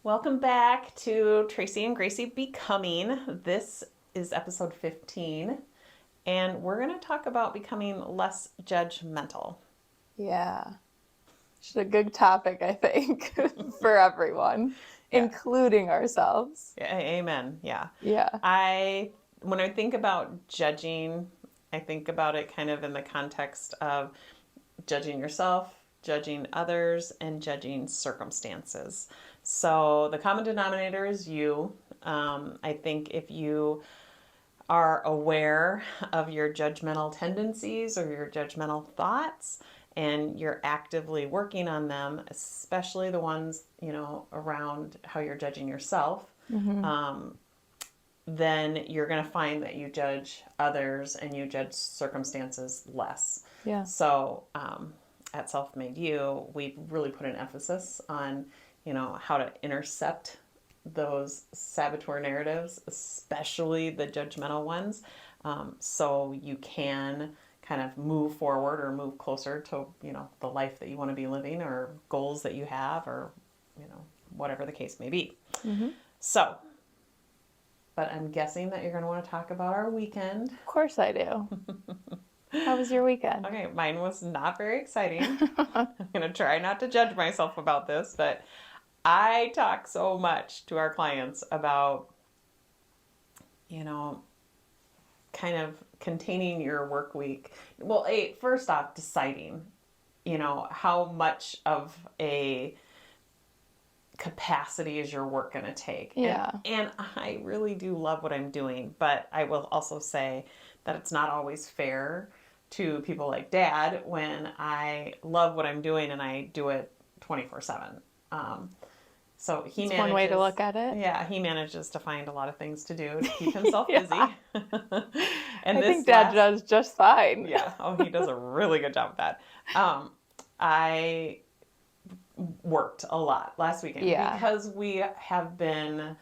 Welcome back to Tracy and Gracie Becoming. This is episode 15, and we're going to talk about becoming less judgmental. Yeah. It's a good topic, I think, for everyone, Yeah. including ourselves. Yeah, amen. Yeah. Yeah. When I think about judging, I think about it kind of in the context of judging yourself, judging others, and judging circumstances. So the common denominator is you. I think if you are aware of your judgmental tendencies or your judgmental thoughts and you're actively working on them, especially the ones, around how you're judging yourself, then you're going to find that you judge others and you judge circumstances less. Yeah. So at Self Made You, we really put an emphasis on, how to intercept those saboteur narratives, especially the judgmental ones, so you can kind of move forward or move closer to, the life that you want to be living or goals that you have or, whatever the case may be. Mm-hmm. So, but I'm guessing that you're going to want to talk about our weekend. Of course I do. How was your weekend? Okay, mine was not very exciting. I'm going to try not to judge myself about this, but I talk so much to our clients about, kind of containing your work week. Well, first off, deciding, how much of a capacity is your work going to take. Yeah. And I really do love what I'm doing, but I will also say that it's not always fair to people like Dad when I love what I'm doing and I do it 24/7. So he That's manages, one way to look at it. Yeah, he manages to find a lot of things to do to keep himself Yeah. busy. And I think Dad does just fine. Yeah. Oh, he does a really good job with that. I worked a lot last weekend because we have been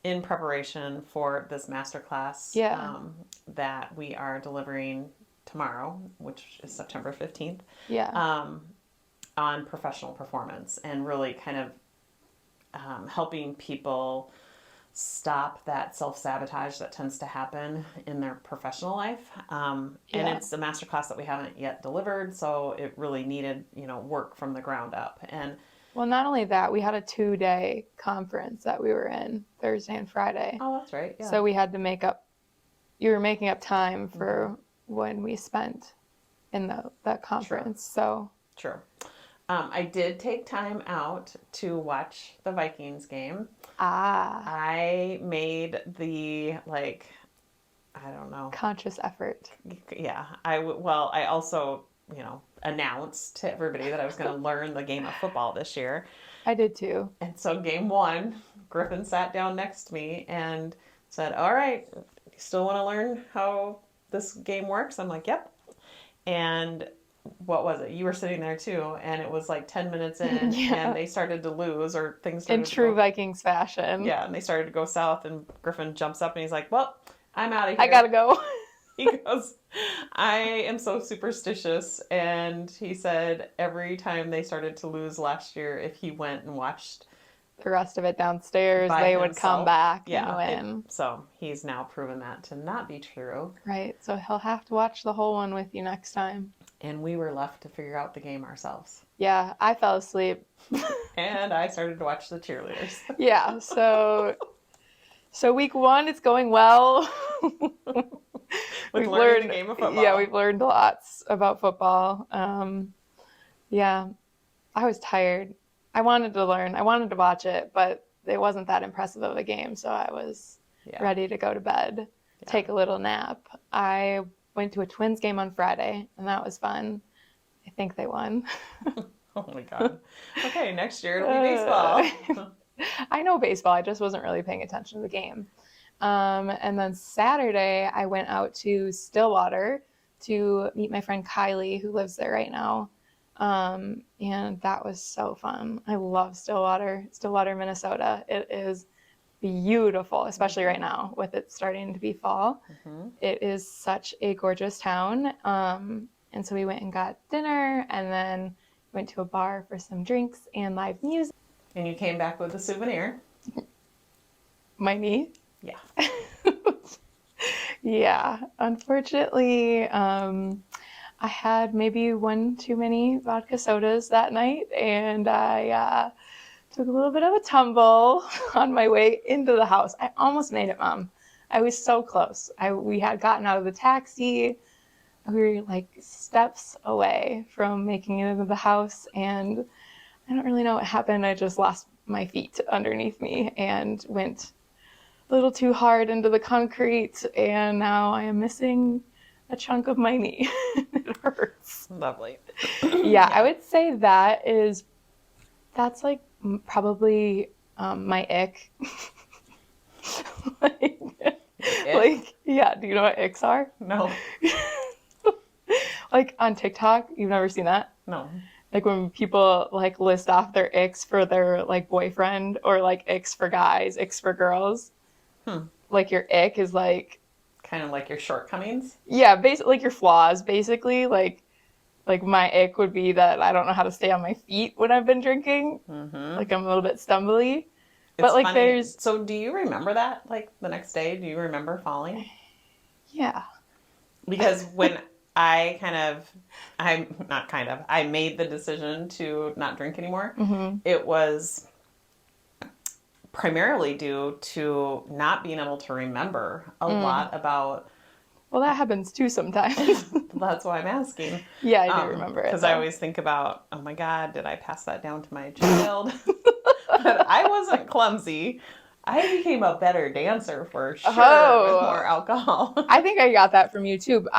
in preparation for this masterclass that we are delivering tomorrow, which is September 15th, on professional performance and really kind of helping people stop that self-sabotage that tends to happen in their professional life. And it's a masterclass that we haven't yet delivered, so it really needed, work from the ground up. And well, not only that, we had a 2-day conference that we were in Thursday and Friday. Oh, that's right. Yeah. So we had to you were making up time for when we spent in that conference. So true. I did take time out to watch the Vikings game. I made the, I don't know. Conscious effort. Yeah. I also, announced to everybody that I was going to learn the game of football this year. I did too. And so game 1, Griffin sat down next to me and said, all right, you still want to learn how this game works? I'm like, yep. And what was it? You were sitting there too, and it was like 10 minutes in, and they started to lose, or things started in true Vikings fashion. Yeah, and they started to go south, and Griffin jumps up and he's like, well, I'm out of here. I gotta go. He goes, I am so superstitious, and he said every time they started to lose last year, if he went and watched the rest of it downstairs, they would come back and win. So he's now proven that to not be true. Right, so he'll have to watch the whole one with you next time. And we were left to figure out the game ourselves. Yeah, I fell asleep. And I started to watch the cheerleaders. Yeah, so week 1, it's going well. We've learned the game of football. Yeah, we've learned lots about football. Yeah, I was tired. I wanted to learn. I wanted to watch it, but it wasn't that impressive of a game, so I was ready to go to bed, take a little nap. I went to a Twins game on Friday, and that was fun. I think they won. Oh my God. Okay, next year it'll be baseball. I know baseball. I just wasn't really paying attention to the game. And then Saturday, I went out to Stillwater to meet my friend Kylie, who lives there right now. And that was so fun. I love Stillwater, Minnesota. It is beautiful, especially right now with it starting to be fall. It is such a gorgeous town. And so we went and got dinner and then went to a bar for some drinks and live music. And you came back with a souvenir. My knee? Yeah. Yeah. Unfortunately, I had maybe one too many vodka sodas that night, and I took a little bit of a tumble on my way into the house. I almost made it, Mom. I was so close. We had gotten out of the taxi. We were like steps away from making it into the house, and I don't really know what happened. I just lost my feet underneath me and went a little too hard into the concrete, and now I am missing a chunk of my knee. It hurts. Lovely. Yeah, I would say that's like probably my ick. like, yeah, do you know what icks are? No. Like on TikTok, you've never seen that? No. Like when people like list off their icks for their like boyfriend, or like icks for guys, icks for girls. Like your ick is like kind of like your shortcomings. Yeah, basically like your flaws. Basically, like my ick would be that I don't know how to stay on my feet when I've been drinking. Like I'm a little bit stumbly. But like funny. So do you remember that? Like the next day, do you remember falling? Yeah. Because when I made the decision to not drink anymore, it was primarily due to not being able to remember a lot about... Well, that happens too sometimes. That's why I'm asking. Yeah, I do remember it. Because I always think about, oh my God, did I pass that down to my child? But I wasn't clumsy. I became a better dancer for sure with more alcohol. I think I got that from you too. But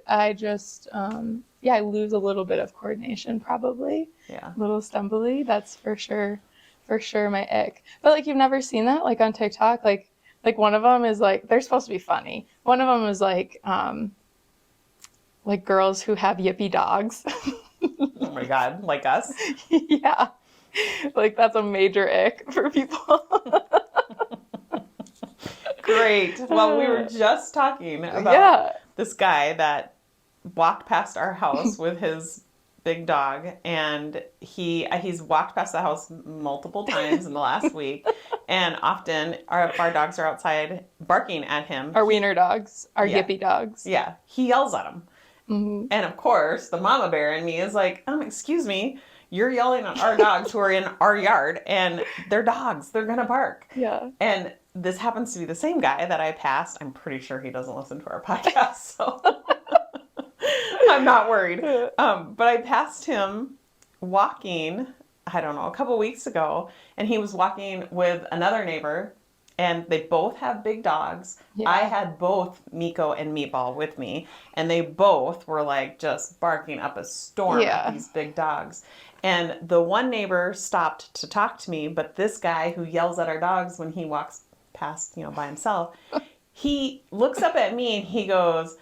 I just, I lose a little bit of coordination probably. Yeah. A little stumbly. That's for sure my ick. But like you've never seen that like on TikTok? Like one of them is like, they're supposed to be funny. One of them is like girls who have yippy dogs. Oh my God, like us? Yeah. Like that's a major ick for people. Great. Well, we were just talking about this guy that walked past our house with his big dog, and he's walked past the house multiple times in the last week, and often our dogs are outside barking at him. Our wiener dogs, our yippy dogs. Yeah, he yells at them. And of course, the mama bear in me is like, excuse me, you're yelling at our dogs who are in our yard, and they're dogs. They're going to bark. Yeah. And this happens to be the same guy that I passed. I'm pretty sure he doesn't listen to our podcast, so I'm not worried. But I passed him walking, I don't know, a couple weeks ago, and he was walking with another neighbor, and they both have big dogs. Yeah. I had both Miko and Meatball with me, and they both were like just barking up a storm at these big dogs. And the one neighbor stopped to talk to me, but this guy who yells at our dogs when he walks past, by himself, he looks up at me and he goes,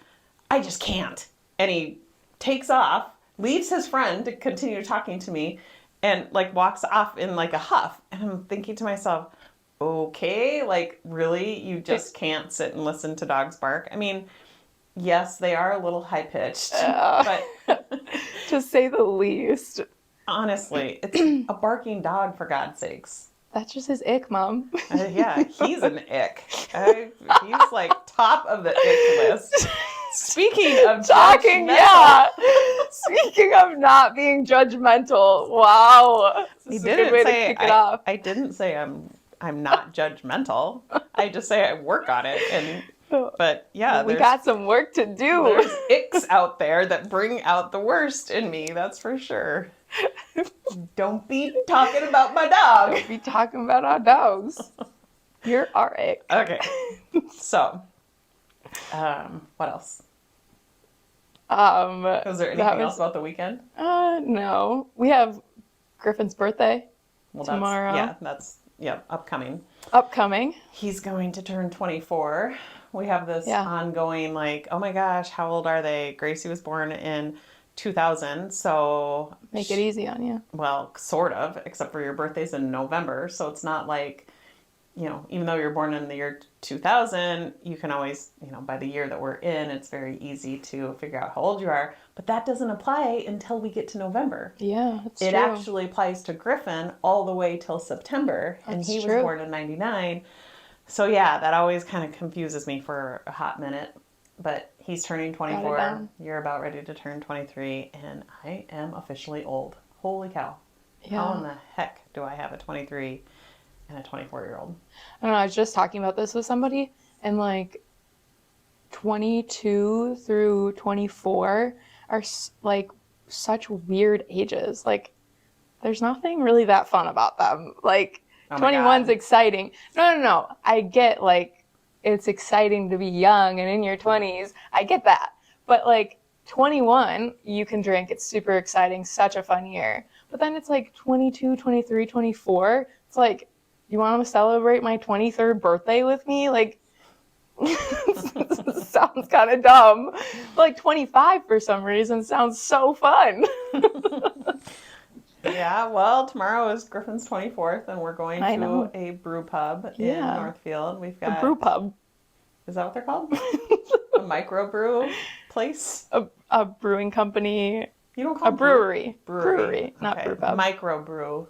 I just can't. And he takes off, leaves his friend to continue talking to me, and like walks off in like a huff. And I'm thinking to myself, okay, like really, you just can't sit and listen to dogs bark? I mean, yes, they are a little high-pitched, but to say the least. Honestly, it's a barking dog, for God's sakes. That's just his ick, Mom. Yeah, he's an ick. He's like top of the ick list. Speaking of Speaking of not being judgmental, wow. This is a good way to kick it off. I didn't say I'm not judgmental. I just say I work on it, but yeah, we got some work to do. There's icks out there that bring out the worst in me, that's for sure. Don't be talking about my dog. Don't be talking about our dogs. You're our ick. Okay. So, what else? Was there anything else about the weekend? No. We have Griffin's birthday tomorrow. That's upcoming. He's going to turn 24. We have this ongoing like, oh my gosh, how old are they? Gracie was born in 2000, so... Make it easy on you. Well, sort of, except for your birthday's in November, so it's not like, even though you're born in the year 2000, you can always, by the year that we're in, it's very easy to figure out how old you are. But that doesn't apply until we get to November. Yeah, that's it true. actually applies to Griffin all the way till September. And he was born in 99. So yeah, that always kind of confuses me for a hot minute. But he's turning 24. You're about ready to turn 23. And I am officially old. Holy cow. Yeah. How in the heck do I have a 23 and a 24-year-old? I don't know. I was just talking about this with somebody. And like 22 through 24 are like such weird ages. Like there's nothing really that fun about them. Like 21's exciting. No. I get like it's exciting to be young and in your 20s. I get that. But like 21, you can drink. It's super exciting. Such a fun year. But then it's like 22, 23, 24. It's like, you want to celebrate my 23rd birthday with me? Like, sounds kind of dumb. But like 25 for some reason sounds so fun. Yeah, well, tomorrow is Griffin's 24th, and we're going to a brew pub in Northfield. We've got a brew pub. Is that what they're called? A microbrew place? A brewing company. You don't call a brewery. Brewery, not brew pub. Microbrewery.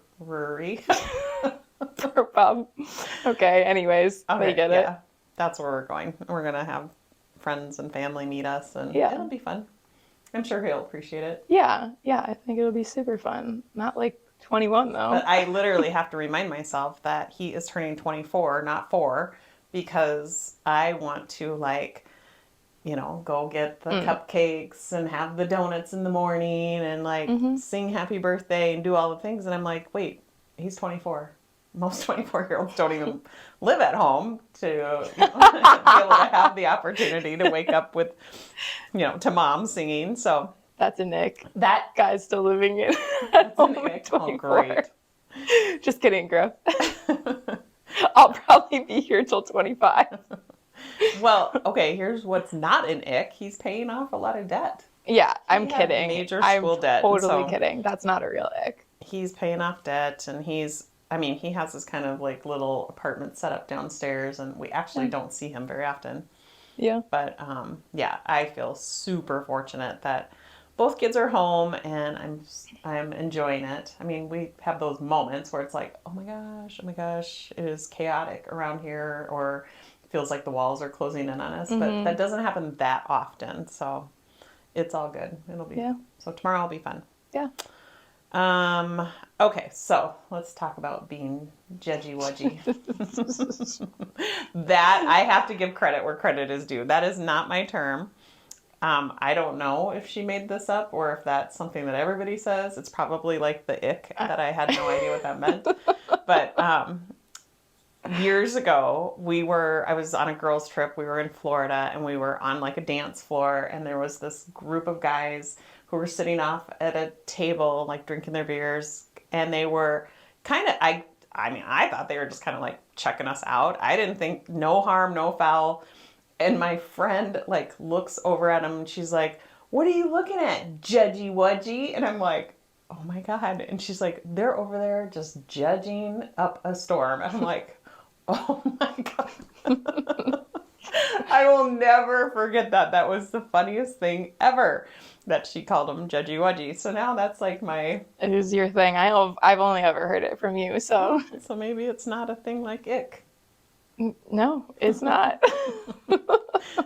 Brew pub. Okay, anyways, they get it. That's where we're going. We're going to have friends and family meet us, and it'll be fun. I'm sure he'll appreciate it. Yeah, I think it'll be super fun. Not like 21, though. But I literally have to remind myself that he is turning 24, not 4, because I want to, like, you know, go get the cupcakes and have the donuts in the morning and, like, sing happy birthday and do all the things. And I'm like, wait, he's 24. Most 24-year-olds don't even live at home to be able to have the opportunity to wake up with, to mom singing. So that's a Nick. That guy's still living at home at 24. Oh, great. Just kidding, Griff. I'll probably be here till 25. Well, okay, here's what's not an ick. He's paying off a lot of debt. Yeah, I'm kidding. Major school debt. Totally kidding. That's not a real ick. He's paying off debt, and he has this kind of like little apartment set up downstairs, and we actually don't see him very often. Yeah. But I feel super fortunate that both kids are home, and I'm enjoying it. I mean, we have those moments where it's like, oh my gosh, it is chaotic around here, or it feels like the walls are closing in on us. But that doesn't happen that often, so it's all good. It'll be so tomorrow will be fun. Yeah. Okay, so let's talk about being judgy-wudgy. That, I have to give credit where credit is due. That is not my term. I don't know if she made this up or if that's something that everybody says. It's probably like the ick that I had no idea what that meant. But years ago, I was on a girls' trip. We were in Florida, and we were on like a dance floor, and there was this group of guys who were sitting off at a table, like drinking their beers, and they were kind of, I thought they were just kind of like checking us out. I didn't think, no harm, no foul. And my friend like looks over at him, and she's like, "What are you looking at, judgy-wudgy?" And I'm like, oh my God. And she's like, "They're over there just judging up a storm." And I'm like, oh my God. I will never forget that. That was the funniest thing ever, that she called him judgy-wudgy. So now that's like my... It is your thing. I've only ever heard it from you, so... So maybe it's not a thing like ick. No, it's not.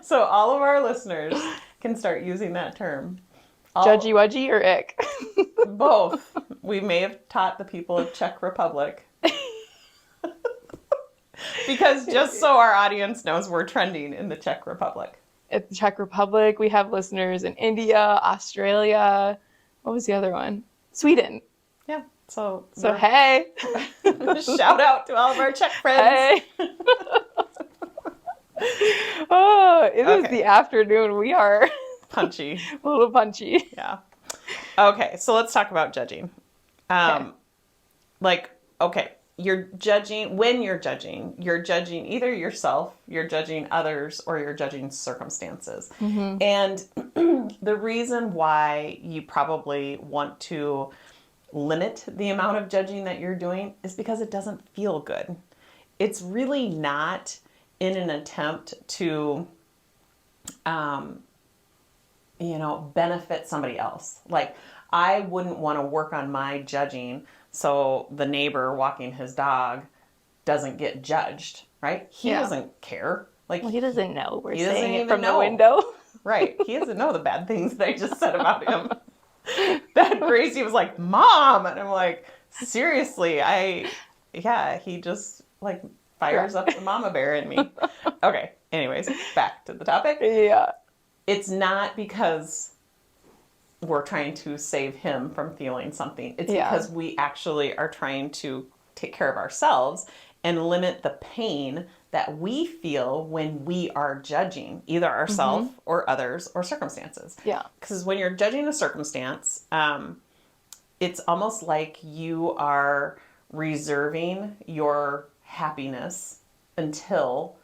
So all of our listeners can start using that term. Judgy-wudgy or ick? Both. We may have taught the people of Czech Republic. Because just so our audience knows, we're trending in the Czech Republic. At the Czech Republic, we have listeners in India, Australia. What was the other one? Sweden. Yeah. So hey. Shout out to all of our Czech friends. Hey. Oh, it is the afternoon. We are punchy. A little punchy. Yeah. Okay, so let's talk about judging. You're judging, when you're judging either yourself, you're judging others, or you're judging circumstances. Mm-hmm. And the reason why you probably want to limit the amount of judging that you're doing is because it doesn't feel good. It's really not in an attempt to, benefit somebody else. Like, I wouldn't want to work on my judging so the neighbor walking his dog doesn't get judged, right? He doesn't care. Like, he doesn't know. We're he doesn't saying it even from the know. window. Right. He doesn't know the bad things that I just said about him. That Gracie was like, Mom! And I'm like, seriously, he just like fires up the mama bear in me. Okay. Anyways, back to the topic. Yeah. It's not because we're trying to save him from feeling something. It's because we actually are trying to take care of ourselves and limit the pain that we feel when we are judging either ourselves or others or circumstances. Yeah. Because when you're judging a circumstance, it's almost like you are reserving your happiness until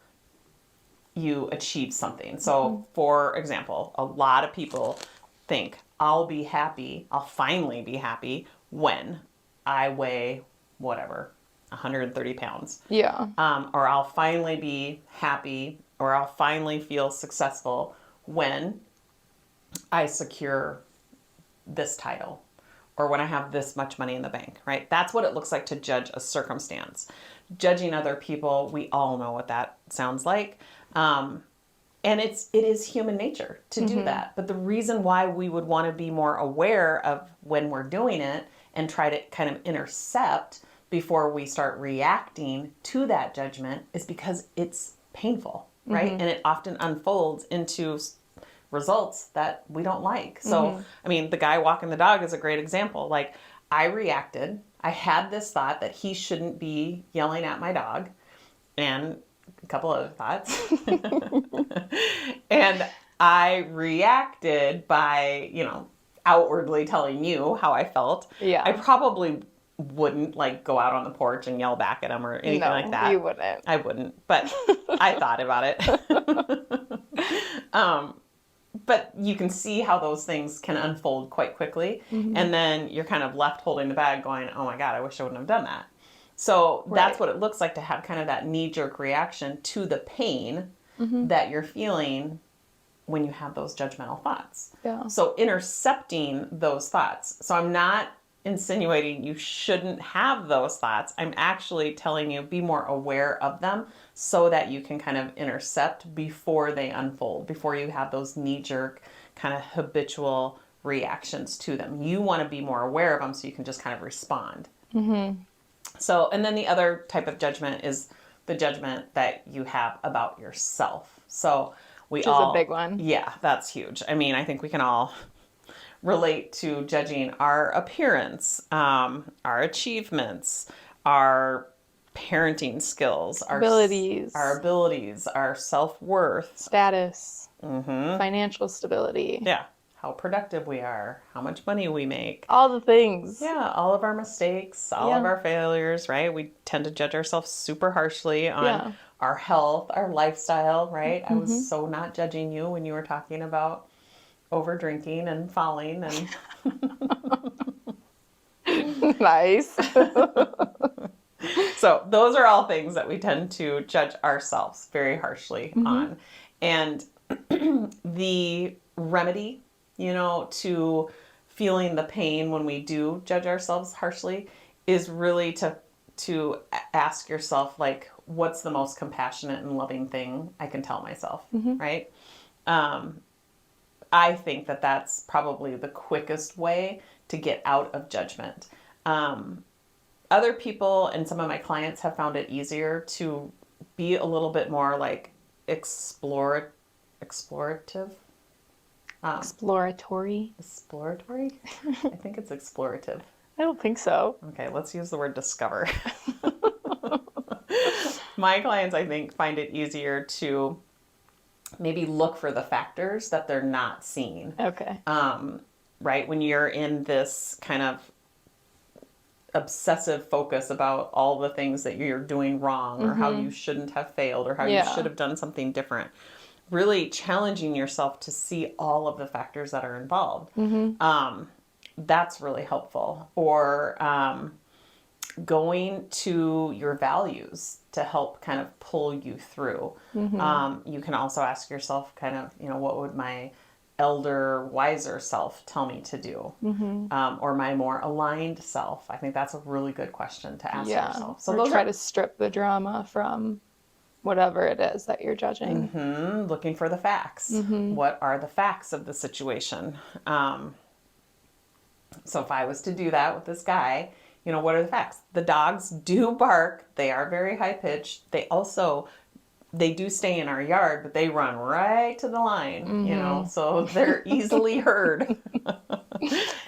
you achieve something. So, for example, a lot of people think, I'll finally be happy when I weigh whatever, 130 pounds. Yeah. Or I'll finally be happy, or I'll finally feel successful when I secure this title, or when I have this much money in the bank, right? That's what it looks like to judge a circumstance. Judging other people, we all know what that sounds like. And it is human nature to do that. But the reason why we would want to be more aware of when we're doing it and try to kind of intercept before we start reacting to that judgment is because it's painful, right? And it often unfolds into results that we don't like. So, I mean, the guy walking the dog is a great example. Like, I reacted. I had this thought that he shouldn't be yelling at my dog, and a couple other thoughts. And I reacted by, outwardly telling you how I felt. Yeah. I probably wouldn't like go out on the porch and yell back at him or anything like that. You wouldn't. I wouldn't, but I thought about it. But you can see how those things can unfold quite quickly. And then you're kind of left holding the bag going, oh my God, I wish I wouldn't have done that. So that's what it looks like to have kind of that knee-jerk reaction to the pain that you're feeling when you have those judgmental thoughts. Yeah. So intercepting those thoughts. So I'm not insinuating you shouldn't have those thoughts. I'm actually telling you be more aware of them so that you can kind of intercept before they unfold, before you have those knee-jerk kind of habitual reactions to them. You want to be more aware of them so you can just kind of respond. So, and then the other type of judgment is the judgment that you have about yourself. So which is a big one. Yeah, that's huge. I mean, I think we can all relate to judging our appearance, our achievements, our parenting skills, our abilities, our self-worth, status, financial stability. Yeah. How productive we are, how much money we make. All the things. Yeah, all of our mistakes, all of our failures, right? We tend to judge ourselves super harshly on our health, our lifestyle, right? I was so not judging you when you were talking about over drinking and falling and nice. So those are all things that we tend to judge ourselves very harshly on. And the remedy, to feeling the pain when we do judge ourselves harshly is really to ask yourself, like, what's the most compassionate and loving thing I can tell myself, right? I think that that's probably the quickest way to get out of judgment. Other people and some of my clients have found it easier to be a little bit more like explorative. Exploratory? I think it's explorative. I don't think so. Okay, let's use the word discover. My clients, I think, find it easier to maybe look for the factors that they're not seeing. Okay. Right? When you're in this kind of obsessive focus about all the things that you're doing wrong or how you shouldn't have failed or how you should have done something different. Really challenging yourself to see all of the factors that are involved. That's really helpful. Or going to your values to help kind of pull you through. You can also ask yourself kind of, what would my elder, wiser self tell me to do? Or my more aligned self? I think that's a really good question to ask yourself. So try to strip the drama from whatever it is that you're judging. Looking for the facts. What are the facts of the situation? So if I was to do that with this guy, what are the facts? The dogs do bark. They are very high pitched. They do stay in our yard, but they run right to the line, so they're easily heard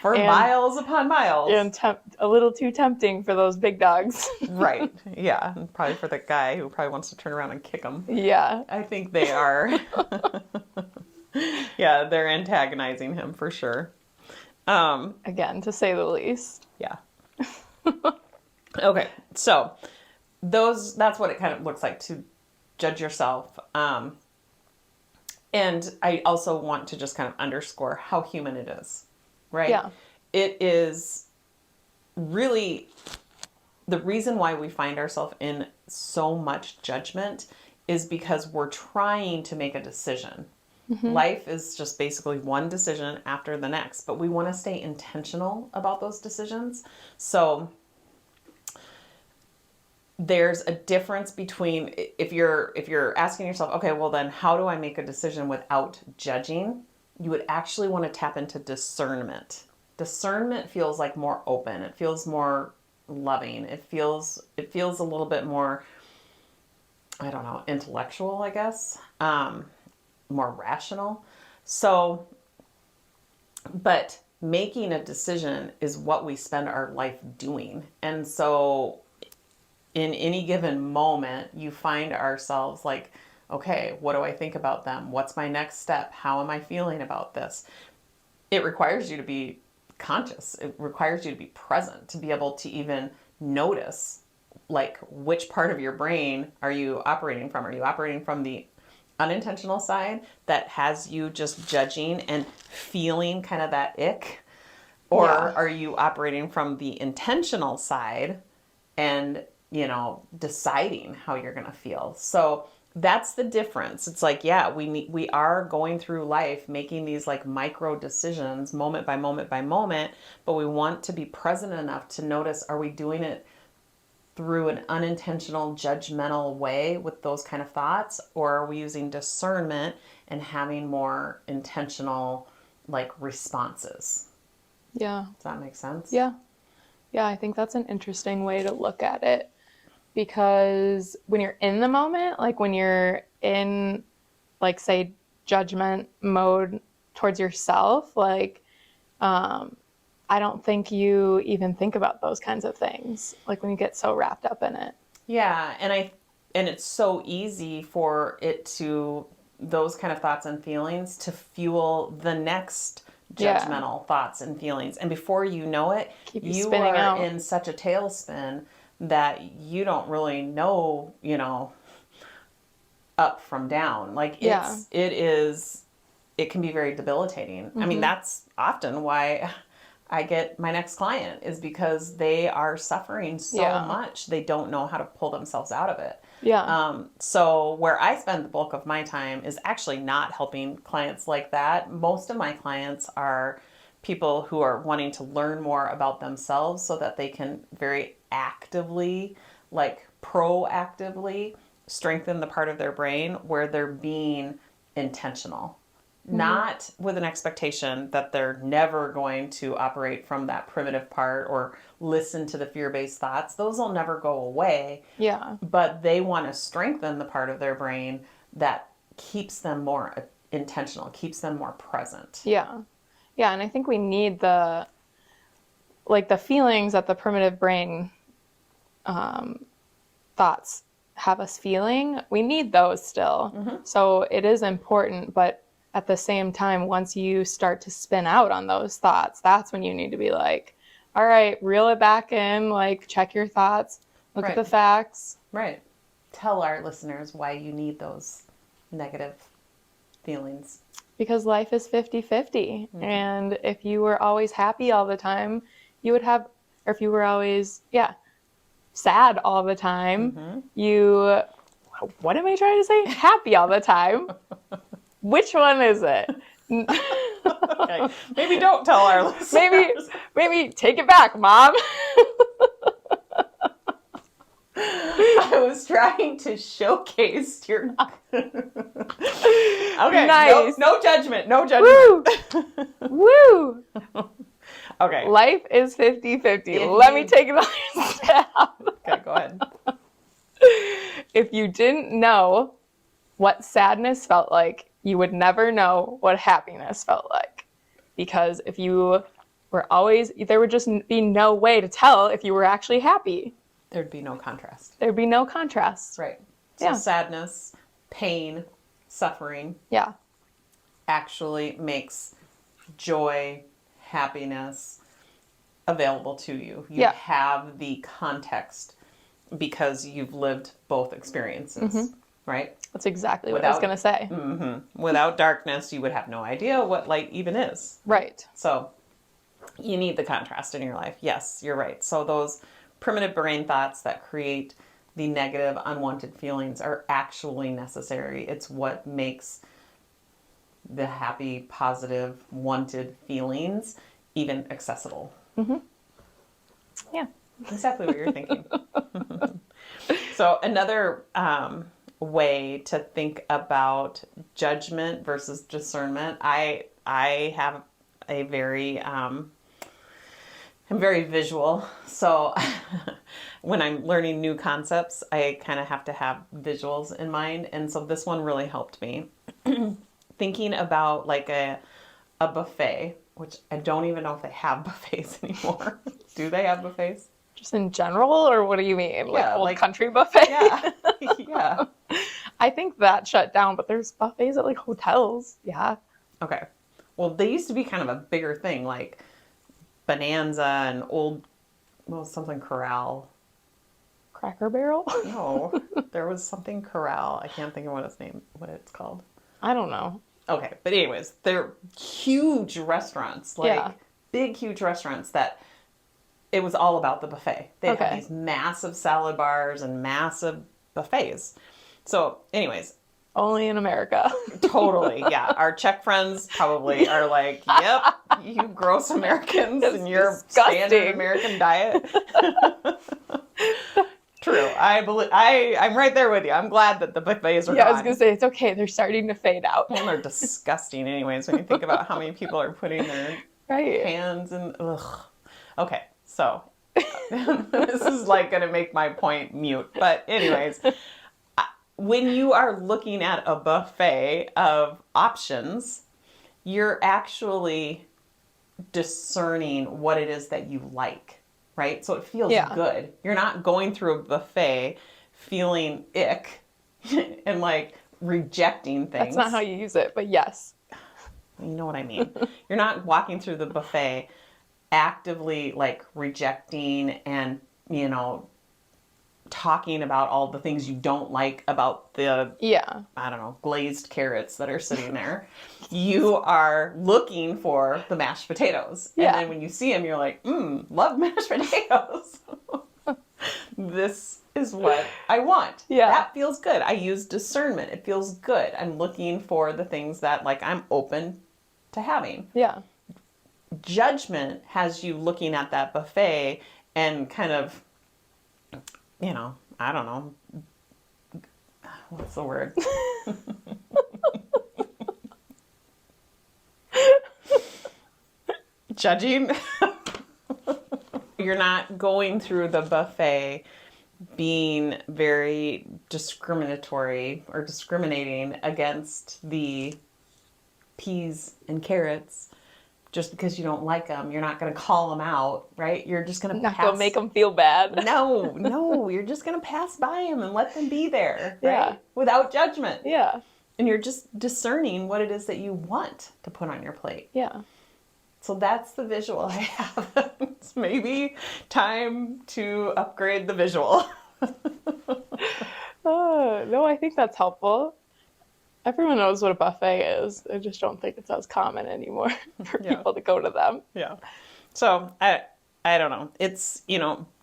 for miles upon miles. And a little too tempting for those big dogs. Right. Yeah. And probably for the guy who probably wants to turn around and kick them. Yeah. I think they are. Yeah, they're antagonizing him for sure. Again, to say the least. Yeah. Okay. So that's what it kind of looks like to judge yourself. And I also want to just kind of underscore how human it is, right? Yeah. It is really the reason why we find ourselves in so much judgment is because we're trying to make a decision. Life is just basically one decision after the next, but we want to stay intentional about those decisions. So there's a difference between if you're asking yourself, okay, well then how do I make a decision without judging? You would actually want to tap into discernment. Discernment feels like more open. It feels more loving. It feels a little bit more, I don't know, intellectual, I guess. More rational. So, but making a decision is what we spend our life doing. And so in any given moment, you find ourselves like, okay, what do I think about them? What's my next step? How am I feeling about this? It requires you to be conscious. It requires you to be present, to be able to even notice, like, which part of your brain are you operating from? Are you operating from the unintentional side that has you just judging and feeling kind of that ick? Or are you operating from the intentional side and, deciding how you're going to feel? So that's the difference. It's like, we are going through life making these like micro decisions moment by moment by moment, but we want to be present enough to notice, are we doing it through an unintentional, judgmental way with those kind of thoughts? Or are we using discernment and having more intentional, like, responses? Yeah. Does that make sense? Yeah. Yeah, I think that's an interesting way to look at it. Because when you're in the moment, like when you're in, like, say, judgment mode towards yourself, like, I don't think you even think about those kinds of things, like when you get so wrapped up in it. Yeah, and it's so easy for those kind of thoughts and feelings to fuel the next judgmental thoughts and feelings. And before you know it, you are in such a tailspin that you don't really know, up from down. Like it can be very debilitating. I mean, that's often why I get my next client, is because they are suffering so much. They don't know how to pull themselves out of it. Yeah. So where I spend the bulk of my time is actually not helping clients like that. Most of my clients are people who are wanting to learn more about themselves so that they can very actively, like proactively, strengthen the part of their brain where they're being intentional. Not with an expectation that they're never going to operate from that primitive part or listen to the fear-based thoughts. Those will never go away. Yeah. But they want to strengthen the part of their brain that keeps them more intentional, keeps them more present. Yeah. Yeah, and I think we need the feelings that the primitive brain thoughts have us feeling. We need those still. So it is important, but at the same time, once you start to spin out on those thoughts, that's when you need to be like, all right, reel it back in, like, check your thoughts, look at the facts. Right. Tell our listeners why you need those negative feelings. Because life is 50-50. And if you were always happy all the time, you would have, or if you were always, sad all the time, what am I trying to say? Happy all the time. Which one is it? Okay. Maybe don't tell our listeners. Maybe take it back, Mom. I was trying to showcase your. Okay. Nice. No judgment. No judgment. Woo! Okay. Life is 50-50. Let me take another step. Okay, go ahead. If you didn't know what sadness felt like, you would never know what happiness felt like. Because if you were always, there would just be no way to tell if you were actually happy. There'd be no contrast. There'd be no contrast. Right. So sadness, pain, suffering. Yeah. Actually makes joy, happiness available to you. You have the context because you've lived both experiences, right? That's exactly what I was going to say. Without darkness, you would have no idea what light even is. Right. So you need the contrast in your life. Yes, you're right. So those primitive brain thoughts that create the negative, unwanted feelings are actually necessary. It's what makes the happy, positive, wanted feelings even accessible. Yeah. Exactly what you're thinking. So another way to think about judgment versus discernment, I have a very, I'm very visual. So when I'm learning new concepts, I kind of have to have visuals in mind. And so this one really helped me. Thinking about like a buffet, which I don't even know if they have buffets anymore. Do they have buffets? Just in general, or what do you mean? Like Yeah, old like, country buffet? Yeah. Yeah. I think that shut down, but there's buffets at like hotels. Yeah. Okay. Well, they used to be kind of a bigger thing, like Bonanza and something Corral. Cracker Barrel? No, there was something Corral. I can't think of what it's called. I don't know. Okay, but anyways, they're huge restaurants, like big, huge restaurants that it was all about the buffet. They had these massive salad bars and massive buffets. So anyways. Only in America. Totally, yeah. Our Czech friends probably are like, yep, you gross Americans and your standard American diet. True. I'm right there with you. I'm glad that the buffets are gone. I was going to say, it's okay. They're starting to fade out. Well, they're disgusting anyways when you think about how many people are putting their hands in. Ugh. Okay, so this is like going to make my point mute. But anyways, when you are looking at a buffet of options, you're actually discerning what it is that you like. Right? So it feels good. You're not going through a buffet feeling ick and like rejecting things. That's not how you use it, but yes. You know what I mean. You're not walking through the buffet actively like rejecting and, talking about all the things you don't like about the, I don't know, glazed carrots that are sitting there. You are looking for the mashed potatoes. And then when you see them, you're like, love mashed potatoes. This is what I want. Yeah. That feels good. I use discernment. It feels good. I'm looking for the things that like I'm open to having. Yeah. Judgment has you looking at that buffet and kind of, I don't know. What's the word? Judging. You're not going through the buffet being very discriminatory or discriminating against the peas and carrots. Just because you don't like them, you're not going to call them out, right? You're just going to not going to make them feel bad. No, you're just going to pass by them and let them be there, right? Without judgment. Yeah. And you're just discerning what it is that you want to put on your plate. Yeah. So that's the visual I have. It's maybe time to upgrade the visual. No, I think that's helpful. Everyone knows what a buffet is. I just don't think it's as common anymore for people to go to them. Yeah. So I don't know. It's,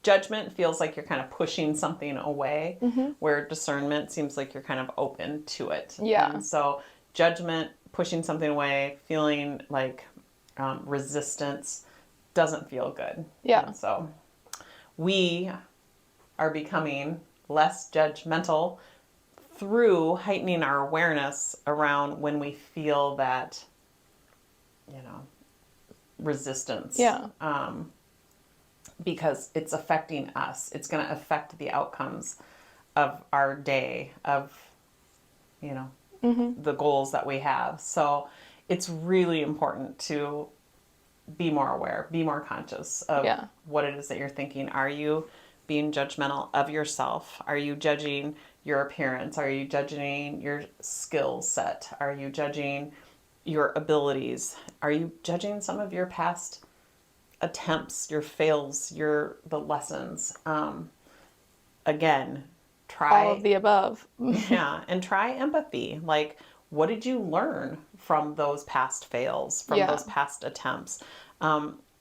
judgment feels like you're kind of pushing something away, where discernment seems like you're kind of open to it. Yeah. And so judgment pushing something away, feeling like resistance doesn't feel good. Yeah. And so we are becoming less judgmental through heightening our awareness around when we feel that, resistance. Yeah. Because it's affecting us. It's going to affect the outcomes of our day, of, the goals that we have. So it's really important to be more aware, be more conscious of what it is that you're thinking. Are you being judgmental of yourself? Are you judging your appearance? Are you judging your skill set? Are you judging your abilities? Are you judging some of your past attempts, your fails, the lessons? Again, try all of the above. Yeah, and try empathy. Like, what did you learn from those past fails, from those past attempts?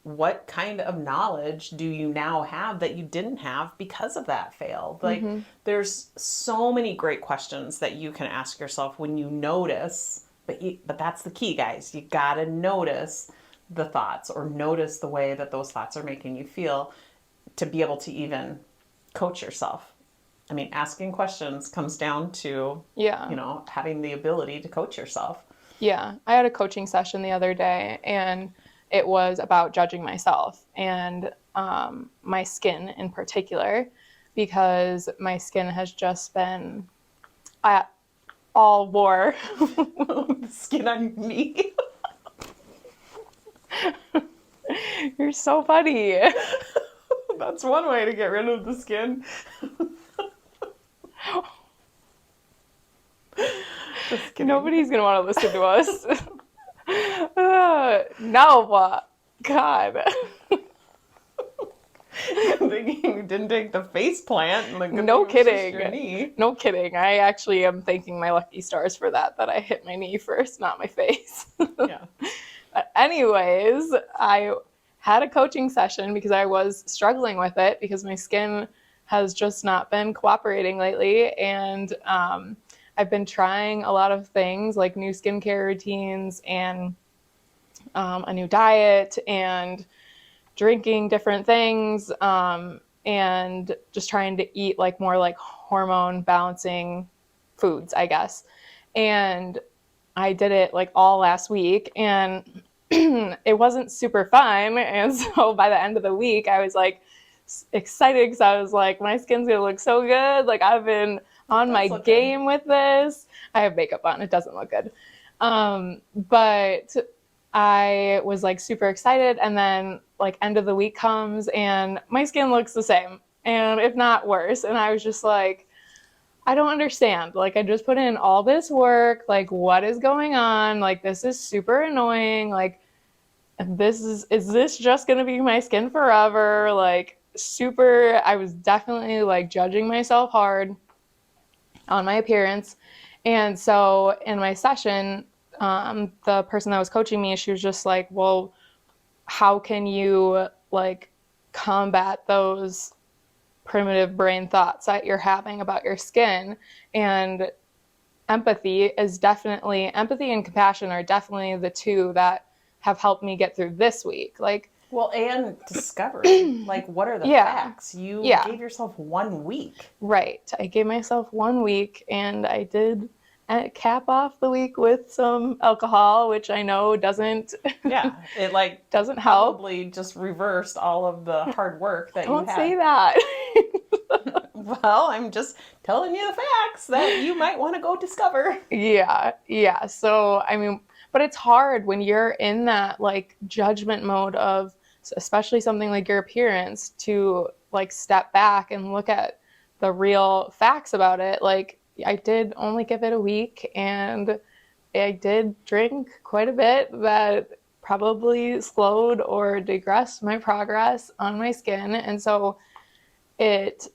What kind of knowledge do you now have that you didn't have because of that fail? Like, there's so many great questions that you can ask yourself when you notice, but that's the key, guys. You gotta notice the thoughts, or notice the way that those thoughts are making you feel, to be able to even coach yourself. I mean, asking questions comes down to, having the ability to coach yourself. Yeah. I had a coaching session the other day, and it was about judging myself and my skin in particular, because my skin has just been at all war. The skin on me. You're so funny. That's one way to get rid of the skin. Just kidding. Nobody's going to want to listen to us. No, God. I'm thinking you didn't take the face plant. No kidding. Your knee. No kidding. I actually am thanking my lucky stars for that I hit my knee first, not my face. Yeah. But anyways, I had a coaching session because I was struggling with it, because my skin has just not been cooperating lately. And I've been trying a lot of things, like new skincare routines and a new diet and drinking different things, and just trying to eat like more like hormone balancing foods, I guess. And I did it like all last week, and it wasn't super fun. And so by the end of the week, I was like excited, because I was like, my skin's gonna look so good. Like, I've been on my game with this. I have makeup on. It doesn't look good. But I was like super excited, and then like end of the week comes and my skin looks the same, and if not worse. And I was just like, I don't understand. Like, I just put in all this work. Like, what is going on? Like, this is super annoying. Like, is this just going to be my skin forever? Like, I was definitely like judging myself hard on my appearance. And so in my session, the person that was coaching me, she was just like, well, how can you like combat those primitive brain thoughts that you're having about your skin? And empathy and compassion are definitely the two that have helped me get through this week. Like, well, and discovery. Like, what are the facts? You gave yourself 1 week. Right. I gave myself 1 week, and I did cap off the week with some alcohol, which I know doesn't. Yeah, it like doesn't help. Probably just reversed all of the hard work that you had. Don't say that. Well, I'm just telling you the facts that you might want to go discover. Yeah. So, I mean, but it's hard when you're in that like judgment mode of, especially something like your appearance, to like step back and look at the real facts about it. Like, I did only give it a week, and I did drink quite a bit that probably slowed or digressed my progress on my skin. And so it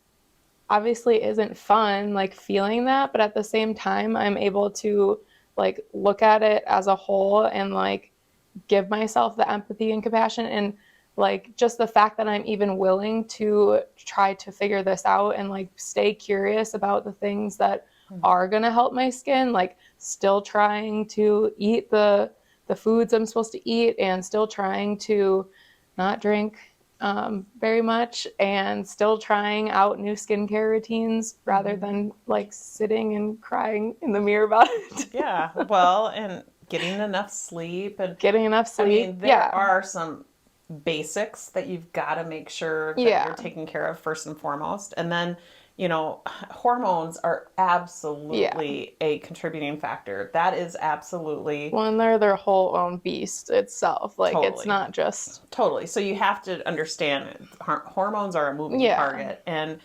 obviously isn't fun, like, feeling that, but at the same time, I'm able to like look at it as a whole and like give myself the empathy and compassion. And like just the fact that I'm even willing to try to figure this out and like stay curious about the things that are going to help my skin, like still trying to eat the foods I'm supposed to eat and still trying to not drink very much and still trying out new skincare routines rather than like sitting and crying in the mirror about it. Yeah. Well, and getting enough sleep and getting enough sleep. I mean, there are some basics that you've got to make sure that you're taking care of first and foremost. And then, you know, hormones are absolutely a contributing factor. That is absolutely. Well, and they're their whole own beast itself. Like, it's not just. Totally. So you have to understand hormones are a moving target. And,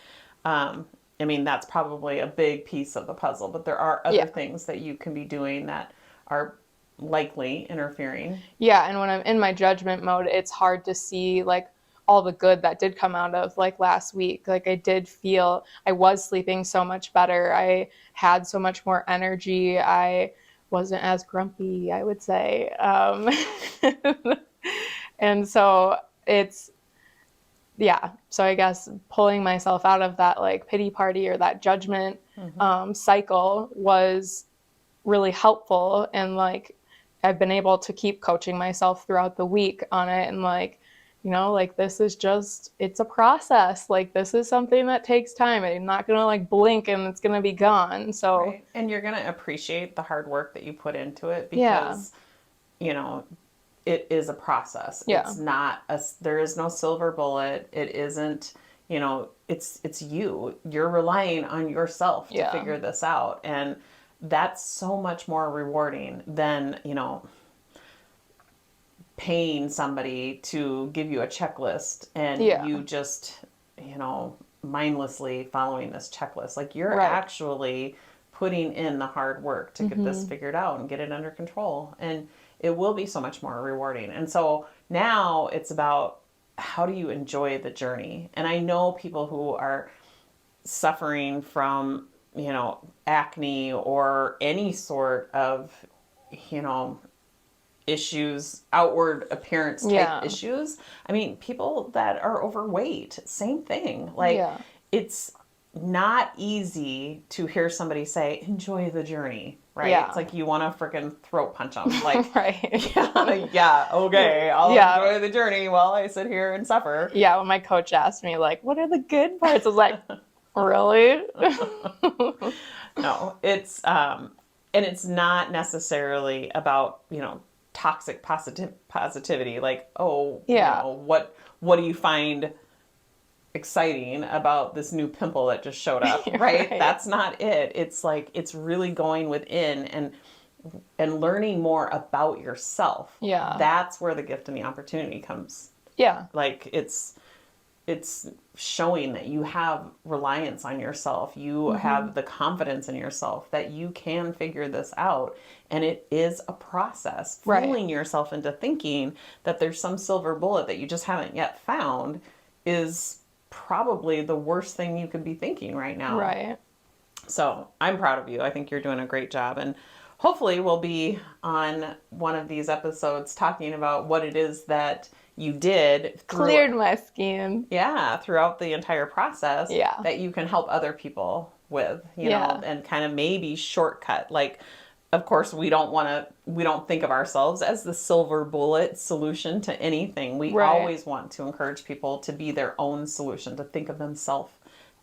I mean, that's probably a big piece of the puzzle, but there are other things that you can be doing that are likely interfering. Yeah, and when I'm in my judgment mode, it's hard to see like all the good that did come out of like last week. Like I did feel I was sleeping so much better. I had so much more energy. I wasn't as grumpy, I would say. And so it's, so I guess pulling myself out of that like pity party or that judgment cycle was really helpful. And like, I've been able to keep coaching myself throughout the week on it. And like, you know, like this is just, it's a process. Like this is something that takes time. I'm not going to like blink and it's going to be gone. So, right. And you're going to appreciate the hard work that you put into it because, you know, it is a process. It's not there is no silver bullet. It isn't, you know, it's you. You're relying on yourself to figure this out. And that's so much more rewarding than, you know, paying somebody to give you a checklist and you just, you know, mindlessly following this checklist. Like you're actually putting in the hard work to get this figured out and get it under control. And it will be so much more rewarding. And so now it's about how do you enjoy the journey? And I know people who are suffering from, you know, acne or any sort of, you know, issues, outward appearance type issues. I mean, people that are overweight, same thing. Like it's not easy to hear somebody say, enjoy the journey, right? It's like you want to freaking throat punch them. Like, okay, I'll enjoy the journey while I sit here and suffer. Yeah, when my coach asked me, like, what are the good parts? I was like, really? No, it's, and it's not necessarily about, you know, toxic positivity. Like, oh, you know, what do you find exciting about this new pimple that just showed up, right? That's not it. It's like, it's really going within and learning more about yourself. Yeah. That's where the gift and the opportunity comes. Yeah. Like it's showing that you have reliance on yourself. You have the confidence in yourself that you can figure this out. And it is a process. Fooling yourself into thinking that there's some silver bullet that you just haven't yet found is probably the worst thing you could be thinking right now. Right. So I'm proud of you. I think you're doing a great job. And hopefully we'll be on one of these episodes talking about what it is that you did. Cleared my skin. Yeah, throughout the entire process. Yeah. That you can help other people with, you know, and kind of maybe shortcut. Like, of course, we don't think of ourselves as the silver bullet solution to anything. We always want to encourage people to be their own solution, to think of themselves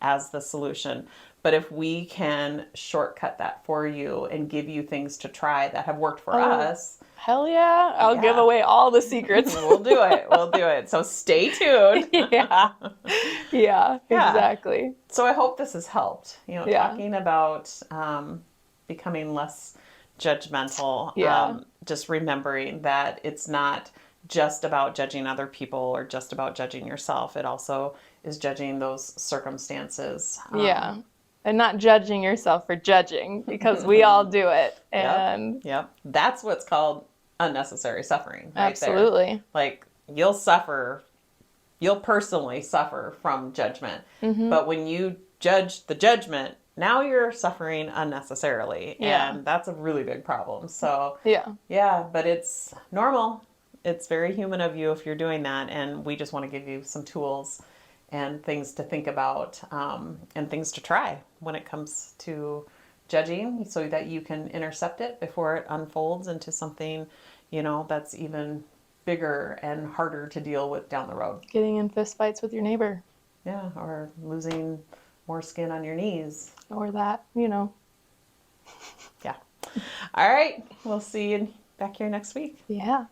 as the solution. But if we can shortcut that for you and give you things to try that have worked for us. Hell yeah. I'll give away all the secrets. We'll do it. We'll do it. So stay tuned. Yeah, exactly. So I hope this has helped, you know, talking about becoming less judgmental. Just remembering that it's not just about judging other people or just about judging yourself. It also is judging those circumstances. And not judging yourself for judging, because we all do it. And that's what's called unnecessary suffering. Right. Absolutely. There. Like you'll personally suffer from judgment. But when you judge the judgment, now you're suffering unnecessarily. And that's a really big problem. So but it's normal. it's very human of you if you're doing that. And we just want to give you some tools and things to think about, and things to try when it comes to judging, so that you can intercept it before it unfolds into something, that's even bigger and harder to deal with down the road. Getting in fist fights with your neighbor. Yeah, or losing more skin on your knees. Or that, Yeah. All right. We'll see you back here next week. Yeah.